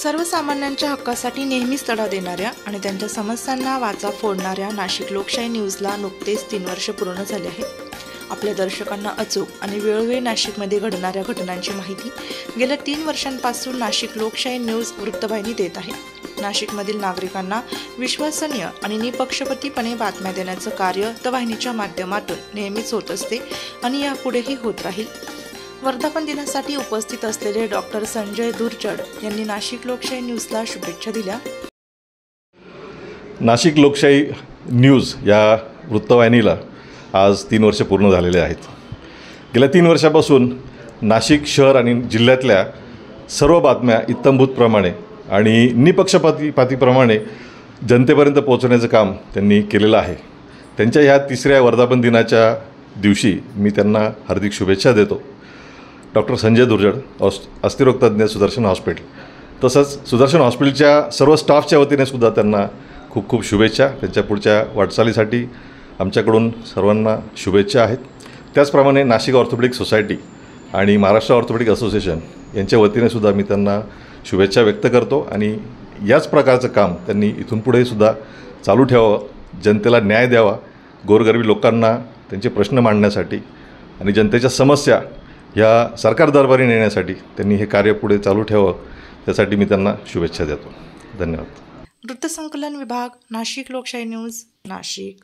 सर्वसामान्यांच्या हक्कासाठी नेहमीच लढा देणाऱ्या आणि त्यांच्या समस्यांना वाचा फोडणाऱ्या नाशिक लोकशाही न्यूजला नुकतेच 3 वर्ष पूर्ण झाले आहे। आपल्या दर्शकांना अचूक आणि वेळोवेळी नाशिकमध्ये घडणाऱ्या घटनांची माहिती गेल्या 3 वर्षांपासून नाशिक लोकशाही न्यूज वृत्तवाहिनी देत आहे। नाशिकमधील नागरिकांना विश्वसनीय आणि निपक्षपातीपणे बातम्या देण्याचं कार्य वृत्तवाहिनीच्या माध्यमातून नेहमीच होत असते आणि यापुढेही होत राहील। वर्धापन दिनासाठी उपस्थित असलेले डॉक्टर संजय दुरचड यांनी नाशिक लोकशाही न्यूजला शुभेच्छा दिल्या। नाशिक लोकशाही न्यूज या वृत्तवाहिनीला आज 3 वर्ष पूर्ण झालेले आहेत। गेल्या 3 वर्षापासून नाशिक शहर आणि जिल्ह्यातल्या सर्व बातम्या इत्थंभूतप्रमाणे आणि निपक्षपातीप्रमाणे जनतेपर्यंत पोहोचवण्याचं काम त्यांनी केलेलं आहे। त्यांच्या ह्या 3ऱ्या वर्धापन दिनाच्या दिवशी मी त्यांना हार्दिक शुभेच्छा देतो। डॉक्टर संजय दुरचड, अस्थिरोग तज्ञ, सुदर्शन हॉस्पिटल, तसंच सुदर्शन हॉस्पिटलच्या सर्व स्टाफच्या वतीने सुद्धा त्यांना खूप खूप शुभेच्छा। त्यांच्या पुढच्या वाटचालीसाठी आमच्याकडून सर्वांना शुभेच्छा आहेत। त्याचप्रमाणे नाशिक ऑर्थोपेडिक सोसायटी आणि महाराष्ट्र ऑर्थोपेडिक असोसिएशन यांच्या वतीने सुद्धा मी त्यांना शुभेच्छा व्यक्त करतो आणि याच प्रकारचं काम त्यांनी इथून पुढे सुद्धा चालू ठेवावं, जनतेला न्याय द्यावा, गोरगरिबी लोकांना त्यांचे प्रश्न मांडण्यासाठी आणि जनतेच्या समस्या ह्या सरकार दरबारी नेण्यासाठी त्यांनी हे कार्य पुढे चालू ठेवावं, त्यासाठी मी त्यांना शुभेच्छा देतो। धन्यवाद। वृत्तसंकलन विभाग, नाशिक लोकशाही न्यूज, नाशिक।